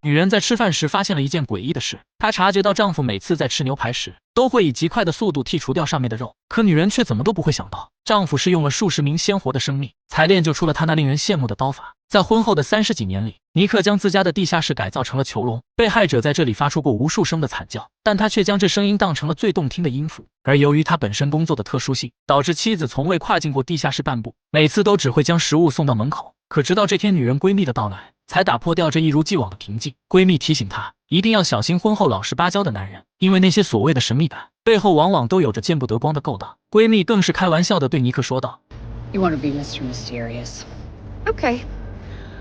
女人在吃饭时发现了一件诡异的事，她察觉到丈夫每次在吃牛排时都会以极快的速度剔除掉上面的肉，可女人却怎么都不会想到，丈夫是用了数十名鲜活的生命才练就出了他那令人羡慕的刀法。在婚后的30几年里，尼克将自家的地下室改造成了囚笼，被害者在这里发出过无数声的惨叫，但他却将这声音当成了最动听的音符。而由于他本身工作的特殊性，导致妻子从未跨进过地下室半步，每次都只会将食物送到门口。可直到这天女人闺蜜的到来，才打破掉这一如既往的平静。闺蜜提醒她一定要小心婚后老实巴交的男人，因为那些所谓的神秘感背后往往都有着见不得光的勾当。闺蜜更是开玩笑地对尼克说道 You want to be Mr. Mysterious? Okay.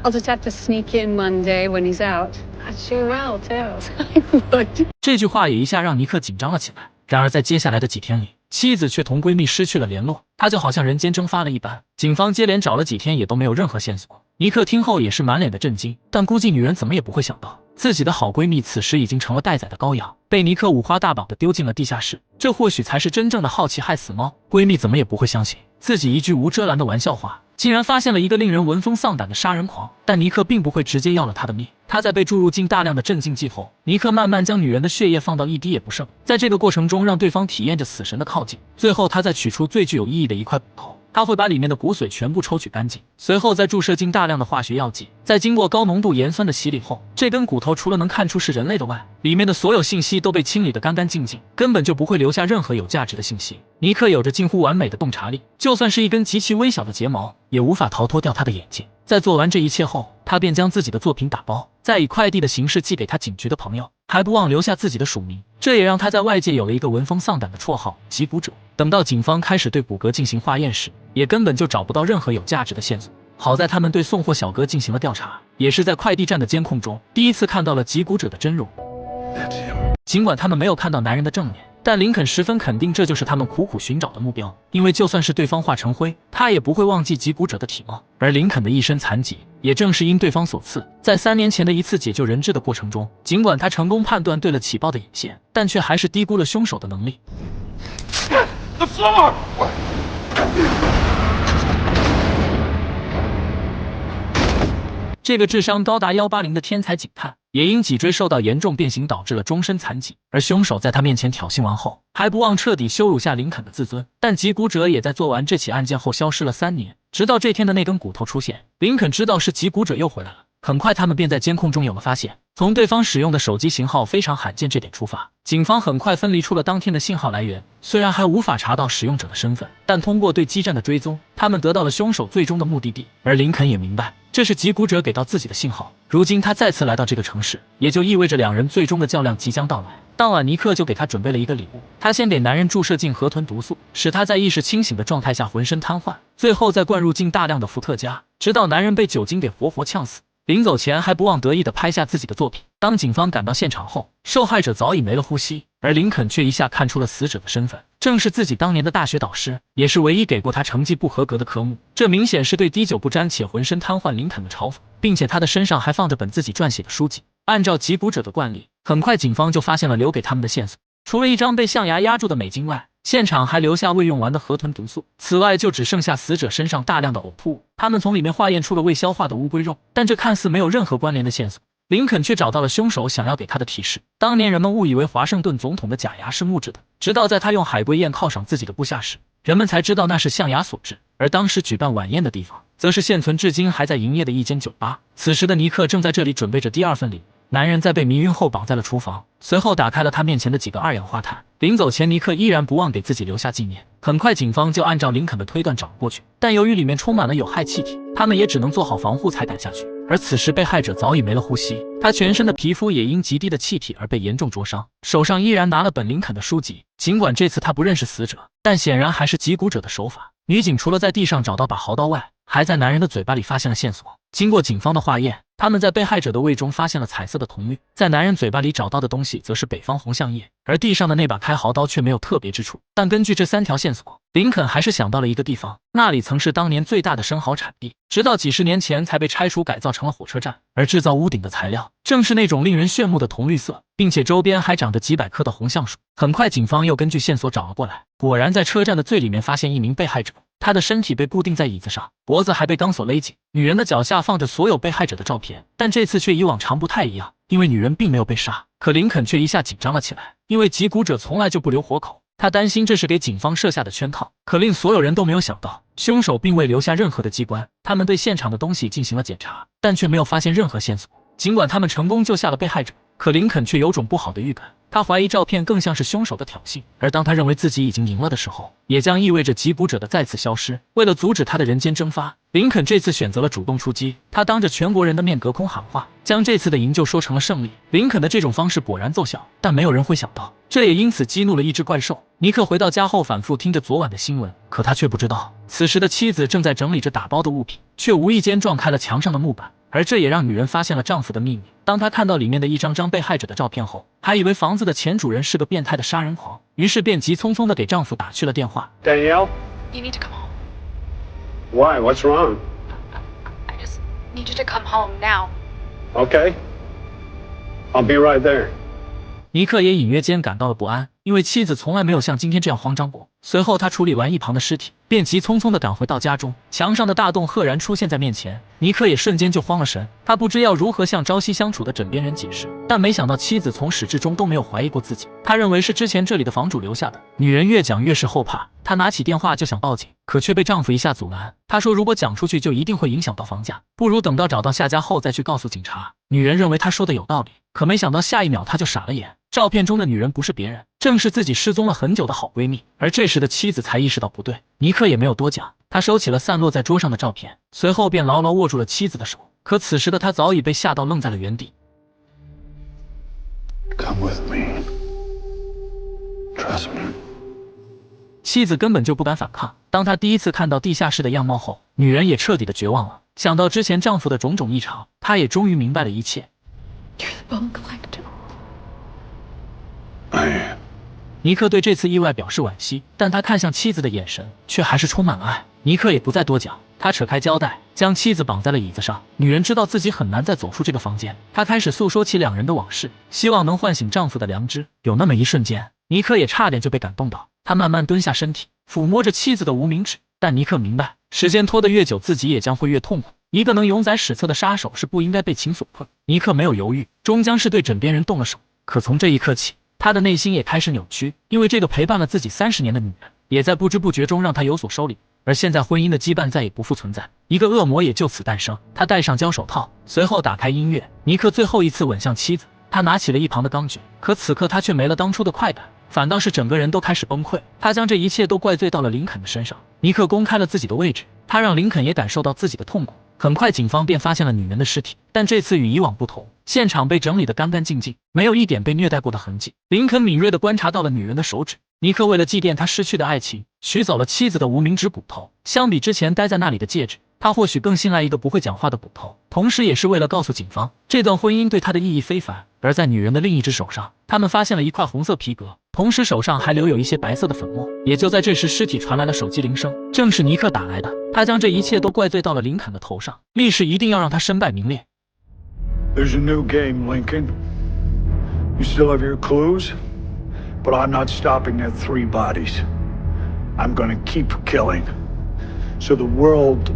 I'll just have to sneak in one day when he's out. I sure will, too. I would. 这句话也一下让尼克紧张了起来。然而在接下来的几天里，妻子却同闺蜜失去了联络，她就好像人间蒸发了一般。警方接连找了几天也都没有任何线索。尼克听后也是满脸的震惊，但估计女人怎么也不会想到，自己的好闺蜜此时已经成了待宰的羔羊，被尼克五花大绑地丢进了地下室。这或许才是真正的好奇害死猫。闺蜜怎么也不会相信，自己一句无遮拦的玩笑话竟然发现了一个令人闻风丧胆的杀人狂。但尼克并不会直接要了他的命，他在被注入进大量的镇静剂后，尼克慢慢将女人的血液放到一滴也不剩，在这个过程中让对方体验着死神的靠近。最后他再取出最具有意义的一块骨头，他会把里面的骨髓全部抽取干净，随后再注射进大量的化学药剂，在经过高浓度盐酸的洗礼后，这根骨头除了能看出是人类的外，里面的所有信息都被清理得干干净净，根本就不会留下任何有价值的信息。尼克有着近乎完美的洞察力，就算是一根极其微小的睫毛也无法逃脱掉他的眼睛。在做完这一切后，他便将自己的作品打包，再以快递的形式寄给他警局的朋友，还不忘留下自己的署名，这也让他在外界有了一个闻风丧胆的绰号——击骨者。等到警方开始对骨骼进行化验时，也根本就找不到任何有价值的线索。好在他们对送货小哥进行了调查，也是在快递站的监控中第一次看到了击骨者的真容。尽管他们没有看到男人的正脸，但林肯十分肯定这就是他们苦苦寻找的目标，因为就算是对方化成灰，他也不会忘记击骨者的体貌。而林肯的一身残疾，也正是因对方所赐。在3年前的一次解救人质的过程中，尽管他成功判断对了起爆的眼线，但却还是低估了凶手的能力。The floor! 这个智商高达180的天才警探，也因脊椎受到严重变形导致了终身残疾。而凶手在他面前挑衅完后，还不忘彻底羞辱下林肯的自尊。但击骨者也在做完这起案件后消失了3年，直到这天的那根骨头出现，林肯知道是击骨者又回来了。很快他们便在监控中有了发现，从对方使用的手机型号非常罕见这点出发，警方很快分离出了当天的信号来源。虽然还无法查到使用者的身份，但通过对基站的追踪，他们得到了凶手最终的目的地。而林肯也明白，这是击骨者给到自己的信号。如今他再次来到这个城市，也就意味着2人最终的较量即将到来。当晚尼克就给他准备了一个礼物，他先给男人注射进河豚毒素，使他在意识清醒的状态下浑身瘫痪，最后再灌入进大量的伏特加，直到男人被酒精给活活呛死。临走前还不忘得意地拍下自己的作品。当警方赶到现场后，受害者早已没了呼吸，而林肯却一下看出了死者的身份，正是自己当年的大学导师，也是唯一给过他成绩不合格的科目。这明显是对滴酒不沾且浑身瘫痪林肯的嘲讽，并且他的身上还放着本自己撰写的书籍。按照击骨者的惯例，很快警方就发现了留给他们的线索，除了一张被象牙压住的美金外，现场还留下未用完的河豚毒素，此外就只剩下死者身上大量的呕吐物。他们从里面化验出了未消化的乌龟肉，但这看似没有任何关联的线索。林肯却找到了凶手想要给他的提示。当年人们误以为华盛顿总统的假牙是木质的，直到在他用海龟宴犒赏自己的部下时，人们才知道那是象牙所制。而当时举办晚宴的地方，则是现存至今还在营业的一间酒吧。此时的尼克正在这里准备着第2份礼物。男人在被迷晕后绑在了厨房，随后打开了他面前的几个2氧化碳。临走前，尼克依然不忘给自己留下纪念。很快警方就按照林肯的推断找过去，但由于里面充满了有害气体，他们也只能做好防护才敢下去。而此时被害者早已没了呼吸，他全身的皮肤也因极低的气体而被严重灼伤，手上依然拿了本林肯的书籍。尽管这次他不认识死者，但显然还是击骨者的手法。女警除了在地上找到把豪刀外，还在男人的嘴巴里发现了线索。经过警方的化验，他们在被害者的胃中发现了彩色的铜绿，在男人嘴巴里找到的东西则是北方红橡叶，而地上的那把开豪刀却没有特别之处。但根据这3条线索，林肯还是想到了一个地方，那里曾是当年最大的生蚝产地，直到几10年前才被拆除改造成了火车站，而制造屋顶的材料正是那种令人炫目的铜绿色，并且周边还长着几百棵的红橡树。很快警方又根据线索找了过来，果然在车站的最里面发现一名被害者，她的身体被固定在椅子上，脖子还被钢索勒紧。女人的脚下放着所有被害者的照片，但这次却与往常不太一样，因为女人并没有被杀。可林肯却一下紧张了起来，因为击鼓者从来就不留活口。他担心这是给警方设下的圈套，可令所有人都没有想到，凶手并未留下任何的机关。他们对现场的东西进行了检查，但却没有发现任何线索。尽管他们成功救下了被害者，可林肯却有种不好的预感。他怀疑照片更像是凶手的挑衅，而当他认为自己已经赢了的时候，也将意味着击鼓者的再次消失。为了阻止他的人间蒸发，林肯这次选择了主动出击。他当着全国人的面隔空喊话，将这次的营救说成了胜利。林肯的这种方式果然奏效，但没有人会想到，这也因此激怒了一只怪兽。尼克回到家后反复听着昨晚的新闻，可他却不知道，此时的妻子正在整理着打包的物品，却无意间撞开了墙上的木板。而这也让女人发现了丈夫的秘密。当她看到里面的一张张被害者的照片后，还以为房子的前主人是个变态的杀人狂，于是便急匆匆地给丈夫打去了电话。Danielle? You need to come home. Why? What's wrong? I just need you to come home now. Okay. I'll be right there. 尼克也隐约间感到了不安，因为妻子从来没有像今天这样慌张过。随后他处理完一旁的尸体，便急匆匆地赶回到家中。墙上的大洞赫然出现在面前，尼克也瞬间就慌了神。他不知要如何向朝夕相处的枕边人解释，但没想到妻子从始至终都没有怀疑过自己。他认为是之前这里的房主留下的。女人越讲越是后怕，她拿起电话就想报警，可却被丈夫一下阻拦。她说如果讲出去就一定会影响到房价，不如等到找到下家后再去告诉警察。女人认为她说的有道理，可没想到下一秒她就傻了眼。照片中的女人不是别人，正是自己失踪了很久的好闺蜜。而这时的妻子才意识到不对，尼克也没有多讲，他收起了散落在桌上的照片，随后便牢牢握住了妻子的手。可此时的他早已被吓到愣在了原地。Come with me. Trust me. 妻子根本就不敢反抗。当她第一次看到地下室的样貌后，女人也彻底的绝望了。想到之前丈夫的种种异常，她也终于明白了一切。You're the bone collector. I am. 尼克对这次意外表示惋惜，但他看向妻子的眼神却还是充满了爱。尼克也不再多讲，他扯开胶带，将妻子绑在了椅子上。女人知道自己很难再走出这个房间，她开始诉说起两人的往事，希望能唤醒丈夫的良知。有那么一瞬间，尼克也差点就被感动到。他慢慢蹲下身体，抚摸着妻子的无名指，但尼克明白，时间拖得越久，自己也将会越痛苦。一个能永载史册的杀手是不应该被情所困。尼克没有犹豫，终将是对枕边人动了手。可从这一刻起，他的内心也开始扭曲，因为这个陪伴了自己30年的女人，也在不知不觉中让他有所收敛。而现在婚姻的羁绊再也不复存在，一个恶魔也就此诞生。他戴上胶手套，随后打开音乐，尼克最后一次吻向妻子。他拿起了一旁的钢锯，可此刻他却没了当初的快感，反倒是整个人都开始崩溃。他将这一切都怪罪到了林肯的身上。尼克公开了自己的位置，他让林肯也感受到自己的痛苦。很快警方便发现了女人的尸体，但这次与以往不同，现场被整理得干干净净，没有一点被虐待过的痕迹。林肯敏锐地观察到了女人的手指。尼克为了祭奠他失去的爱情，取走了妻子的无名指骨头。相比之前待在那里的戒指，他或许更信赖一个不会讲话的骨头，同时也是为了告诉警方，这段婚姻对他的意义非凡。而在女人的另一只手上，他们发现了一块红色皮革，同时手上还留有一些白色的粉末。也就在这时，尸体传来了手机铃声，正是尼克打来的。他将这一切都怪罪到了林肯的头上，立誓一定要让他身败名裂。 There's a new game, Lincoln. You still have your clues? But I'm not stopping at 3 bodies. I'm gonna keep killing. So the world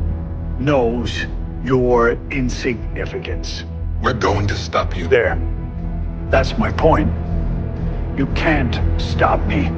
knows your insignificance. We're going to stop you. There. That's my point. You can't stop me.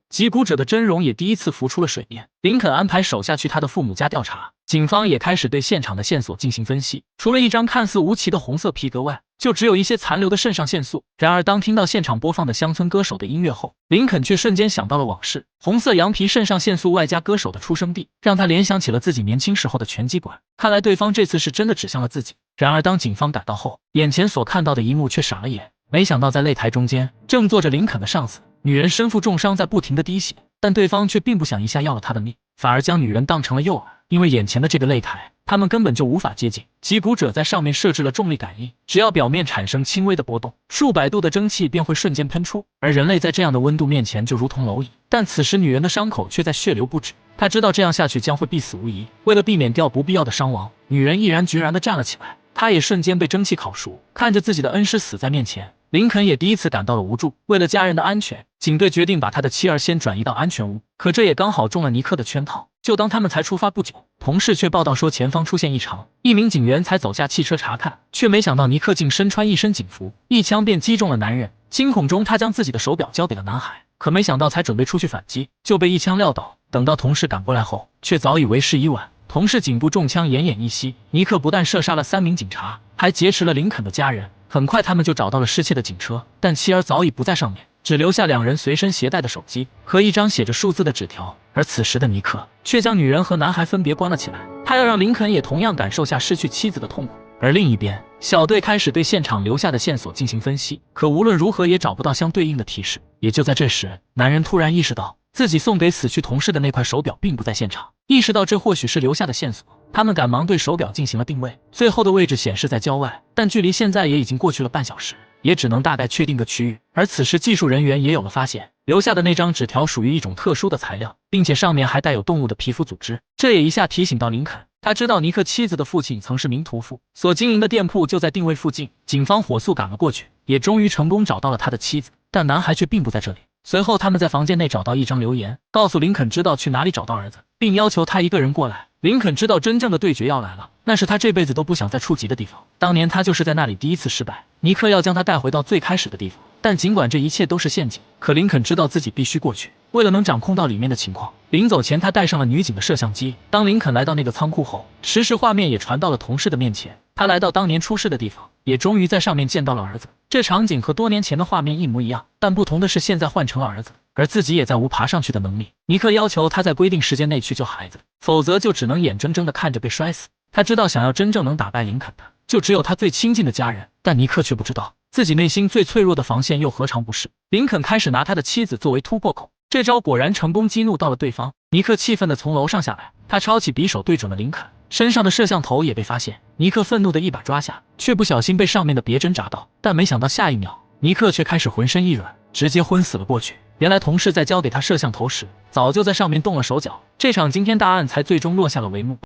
击鼓者的真容也第一次浮出了水面。林肯安排手下去他的父母家调查，警方也开始对现场的线索进行分析。除了一张看似无奇的红色皮革外，就只有一些残留的肾上腺素。然而，当听到现场播放的乡村歌手的音乐后，林肯却瞬间想到了往事。红色羊皮肾上腺素外加歌手的出生地，让他联想起了自己年轻时候的拳击馆。看来对方这次是真的指向了自己。然而，当警方赶到后，眼前所看到的一幕却傻了眼。没想到在擂台中间，正坐着林肯的上司。女人身负重伤，在不停地滴血，但对方却并不想一下要了她的命，反而将女人当成了诱饵。因为眼前的这个擂台，他们根本就无法接近。击鼓者在上面设置了重力感应，只要表面产生轻微的波动，数百度的蒸汽便会瞬间喷出。而人类在这样的温度面前就如同蝼蚁。但此时女人的伤口却在血流不止，她知道这样下去将会必死无疑。为了避免掉不必要的伤亡，女人毅然决然地站了起来。她也瞬间被蒸汽烤熟，看着自己的恩师死在面前，林肯也第一次感到了无助。为了家人的安全，警队决定把他的妻儿先转移到安全屋。可这也刚好中了尼克的圈套。就当他们才出发不久，同事却报道说前方出现异常。一名警员才走下汽车查看，却没想到尼克竟身穿一身警服，一枪便击中了男人。惊恐中，他将自己的手表交给了男孩，可没想到才准备出去反击，就被一枪撂倒。等到同事赶过来后，却早已为时已晚。同事颈部中枪，奄奄一息。尼克不但射杀了3名警察，还劫持了林肯的家人。很快，他们就找到了失窃的警车，但妻儿早已不在上面，只留下2人随身携带的手机和一张写着数字的纸条。而此时的尼克却将女人和男孩分别关了起来，他要让林肯也同样感受下失去妻子的痛苦。而另一边，小队开始对现场留下的线索进行分析，可无论如何也找不到相对应的提示。也就在这时，男人突然意识到自己送给死去同事的那块手表并不在现场，意识到这或许是留下的线索。他们赶忙对手表进行了定位，最后的位置显示在郊外，但距离现在也已经过去了半小时，也只能大概确定个区域。而此时技术人员也有了发现，留下的那张纸条属于一种特殊的材料，并且上面还带有动物的皮肤组织。这也一下提醒到林肯，他知道尼克妻子的父亲曾是名屠夫，所经营的店铺就在定位附近。警方火速赶了过去，也终于成功找到了他的妻子，但男孩却并不在这里。随后他们在房间内找到一张留言，告诉林肯知道去哪里找到儿子，并要求他一个人过来。林肯知道真正的对决要来了，那是他这辈子都不想再触及的地方。当年他就是在那里第一次失败，尼克要将他带回到最开始的地方。但尽管这一切都是陷阱，可林肯知道自己必须过去。为了能掌控到里面的情况，临走前他带上了女警的摄像机。当林肯来到那个仓库后，实时画面也传到了同事的面前。他来到当年出事的地方，也终于在上面见到了儿子。这场景和多年前的画面一模一样，但不同的是现在换成了儿子，而自己也再无爬上去的能力。尼克要求他在规定时间内去救孩子，否则就只能眼睁睁地看着被摔死。他知道想要真正能打败林肯的，就只有他最亲近的家人，但尼克却不知道自己内心最脆弱的防线又何尝不是。林肯开始拿他的妻子作为突破口，这招果然成功激怒到了对方。尼克气愤地从楼上下来，他抄起匕首对准了林肯，身上的摄像头也被发现。尼克愤怒地一把抓下，却不小心被上面的别针扎到，但没想到下一秒，尼克却开始浑身一软，直接昏死了过去。原来同事在交给他摄像头时，早就在上面动了手脚，这场惊天大案才最终落下了帷幕。